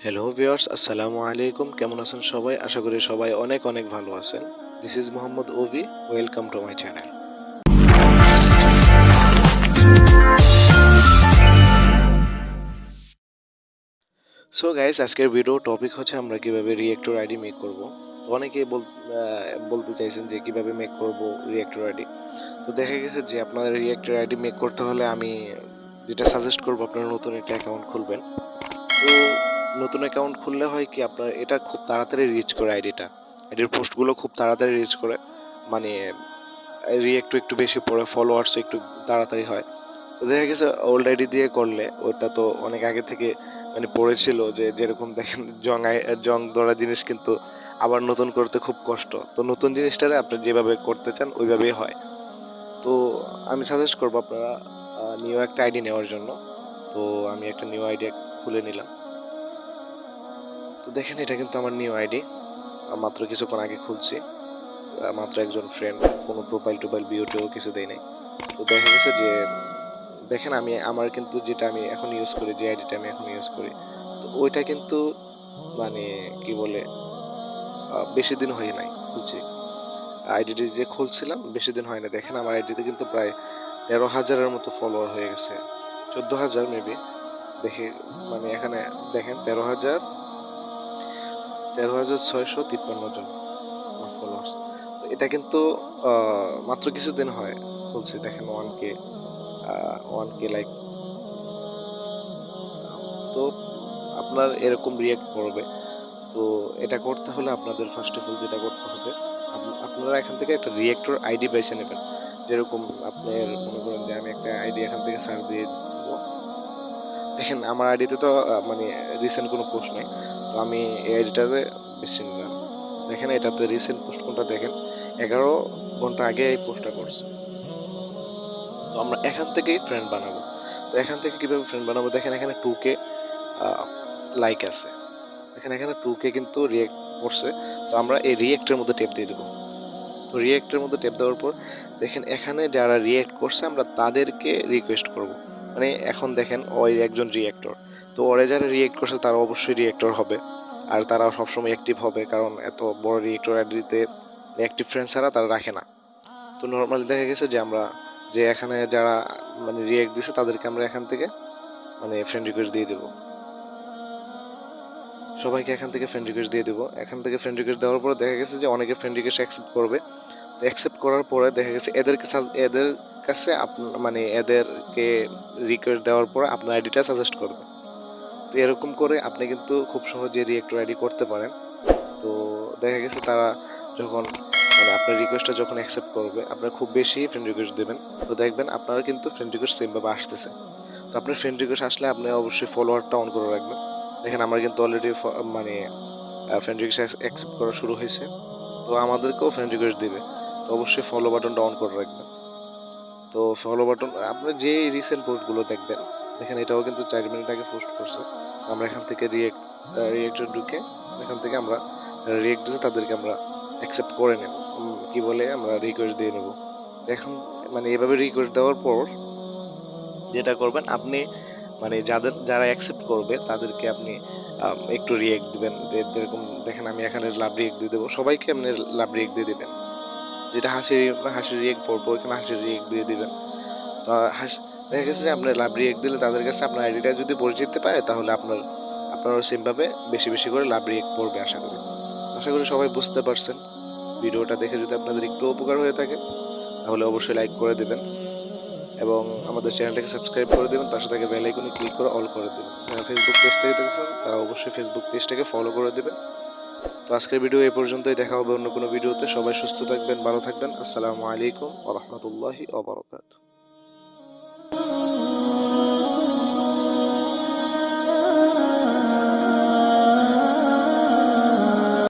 Hello viewers, আসসালামু আলাইকুম। কেমন আছেন সবাই? আশা করি সবাই অনেক অনেক ভালো আছেন। This is Mohammad Obi. Welcome to my channel. So guys, আজকের ভিডিও টপিক হচ্ছে আমরা কিভাবে রিঅ্যাক্টর আইডি মেক করব। তো অনেকেই বলতে চাইছেন যে কিভাবে মেক করব রিঅ্যাক্টর আইডি। তো দেখা গেছে যে আপনাদের রিঅ্যাক্টর আইডি মেক করতে হলে আমি যেটা সাজেস্ট করব, আপনারা নতুন একটা অ্যাকাউন্ট খুলবেন। তো নতুন অ্যাকাউন্ট খুললে হয় কি, আপনার এটা খুব তাড়াতাড়ি রিচ করে আইডির পোস্টগুলো খুব তাড়াতাড়ি রিচ করে, মানে রিঅ্যাক্ট একটু বেশি পড়ে, ফলোয়ার্স একটু তাড়াতাড়ি হয়। তো দেখা গেছে ওল্ড আইডি দিয়ে করলে ওটা তো অনেক আগে থেকে মানে পড়েছিল, যে যেরকম দেখেন জং ধরা জিনিস কিন্তু আবার নতুন করতে খুব কষ্ট। তো নতুন জিনিসটারে আপনি যেভাবে করতে চান ওইভাবেই হয়। তো আমি সাজেস্ট করবো আপনারা নিউ একটা আইডি নেওয়ার জন্য। তো আমি একটা নিউ আইডি খুলে নিলাম। তো দেখেন, এটা কিন্তু আমার নিউ আইডি, মাত্র কিছুক্ষণ আগে খুলছি। মাত্র একজন ফ্রেন্ড, কোনো প্রোফাইল বিওটিও কিছু দেয় নাই। তো দেখা গেছে যে দেখেন, আমার কিন্তু যেটা আমি এখন ইউজ করি, যে আইডিটা আমি এখন ইউজ করি, তো ওইটা কিন্তু মানে কি বলে বেশি দিন হয় নাই খুলছি। আইডিটি যে খুলছিলাম বেশি দিন হয় না। দেখেন আমার আইডিতে কিন্তু প্রায় 13,000-এর মতো ফলোয়ার হয়ে গেছে, 14,000 মেবি। দেখে মানে এখানে দেখেন 13,653 জন আমার ফলোয়ার্স। তো এটা কিন্তু মাত্র কিছুদিন হয় খুলছি। দেখেন 1K লাইক। তো আপনার এরকম রিয়েক্ট করবে। তো এটা করতে হলে আপনাদের ফার্স্ট অফ অল যেটা করতে হবে, আপনারা এখান থেকে একটা রিয়েক্টর আইডি বেছে নেবেন। যেরকম আপনার মনে করেন যে আমি একটা আইডি এখান থেকে সার্চ দিয়ে দেবো। দেখেন আমার আইডিতে তো মানে রিসেন্ট কোনো পোস্ট নেই। তো আমি এই আইডিটাতে বেছে নিলাম। দেখেন এটাতে রিসেন্ট পোস্ট কোনটা, দেখেন 11 ঘন্টা আগে এই পোস্টটা করছে। তো আমরা এখান থেকেই ফ্রেন্ড বানাবো। তো এখান থেকে কিভাবে ফ্রেন্ড বানাবো, দেখেন এখানে 2K লাইক আছে। এখানে 2K কিন্তু রিয়েক্ট করছে। তো আমরা এই রিয়েক্টের মধ্যে টেপ দিয়ে দেবো। তো রিয়েক্টের মধ্যে টেপ দেওয়ার পর দেখেন এখানে যারা রিয়েক্ট করছে আমরা তাদেরকে রিকোয়েস্ট করব। মানে এখন দেখেন ওই একজন রিয়েক্টর, তো ওরা যারা রিয়েক্ট করছে তারা অবশ্যই রিয়েক্টর হবে। আর তারা সবসময় অ্যাক্টিভ হবে, কারণ এত বড় রিয়েক্টর আইডিতে অ্যাক্টিভ ফ্রেন্ড ছাড়া তারা রাখে না। তো নর্মালি দেখা গেছে যে আমরা যে এখানে যারা মানে রিয়েক্ট দিছে তাদেরকে আমরা এখান থেকে মানে ফ্রেন্ড রিকোয়েস্ট দিয়ে দেবো। সবাইকে এখান থেকে ফ্রেন্ড রিকোয়েস্ট দিয়ে দেবো। এখান থেকে ফ্রেন্ড রিকোয়েস্ট দেওয়ার পরে দেখা গেছে যে অনেকে ফ্রেন্ড রিকোয়েস্ট অ্যাকসেপ্ট করবে। তো অ্যাকসেপ্ট করার পরে দেখা গেছে এদের কাছে মানে এদেরকে রিকোয়েস্ট দেওয়ার পরে আপনার আইডিটা সাজেস্ট করবে। তো এরকম করে আপনি কিন্তু খুব সহজে রিয়েক্টর আইডি করতে পারেন। তো দেখা গেছে তারা যখন মানে আপনার রিকোয়েস্টটা যখন অ্যাকসেপ্ট করবে, আপনার খুব বেশি ফ্রেন্ড রিকোয়েস্ট দেবেন। তো দেখবেন আপনার কিন্তু ফ্রেন্ড রিকোয়েস্ট সেমভাবে আসতেছে। তো আপনার ফ্রেন্ড রিকোয়েস্ট আসলে আপনি অবশ্যই ফলোয়ারটা অন করে রাখবেন। দেখেন আমার কিন্তু অলরেডি মানে ফ্রেন্ড রিকোয়েস্ট অ্যাকসেপ্ট করা শুরু হয়েছে। তো আমাদেরকেও ফ্রেন্ড রিকোয়েস্ট দিবে। তো অবশ্যই ফলো বাটনটা অন করে রাখবেন। তো ফলো বাটন আপনি যে রিসেন্ট পোস্টগুলো দেখবেন, দেখেন এটাও কিন্তু 4 মিনিট আগে পোস্ট করছে। আমরা এখান থেকে রিয়েক্টর ঢুকে এখান থেকে আমরা রিয়েক্ট দিতে তাদেরকে আমরা অ্যাকসেপ্ট করে নেব, কি বলে আমরা রিকোয়েস্ট দিয়ে নেব। এখন মানে এভাবে রিকোয়েস্ট দেওয়ার পর যেটা করবেন আপনি, মানে যারা অ্যাকসেপ্ট করবে তাদেরকে আপনি একটু রিয়েক্ট দিবেন। যেরকম দেখেন আমি এখানে লাভ রিয়েক্ট দিয়ে দেবো, সবাইকে আপনি লাভ রিয়েক্ট দিয়ে দিবেন। যেটা হাসির রিয়েক্ট পড়বো ওইখানে হাসির রিয়েক্ট দিয়ে দিবেন। তো দেখা গেছে যে আপনার লাভ রিয়েক্ট দিলে তাদের কাছে আপনার আইডিটা যদি পরিচিতি পায়, তাহলে আপনারও সেমভাবে বেশি বেশি করে লাভ রিয়েক্ট পড়বে। আশা করি সবাই বুঝতে পারছেন। ভিডিওটা দেখে যদি আপনাদের একটু উপকার হয়ে থাকে তাহলে অবশ্যই লাইক করে দিবেন এবং আমাদের চ্যানেলটাকে সাবস্ক্রাইব করে দেবেন। পাশে থেকে বেল আইকনে ক্লিক করে অল করে দেবেন। যারা ফেসবুক পেজ থেকে দেখছেন তারা অবশ্যই ফেসবুক পেজটাকে ফলো করে দেবেন। তো আজকের ভিডিও এই পর্যন্তই, দেখা হবে অন্য কোনো ভিডিওতে। সবাই সুস্থ থাকবেন, ভালো থাকবেন। আসসালামু আলাইকুম ওয়া রাহমাতুল্লাহি ওয়া বারাকাতুহু।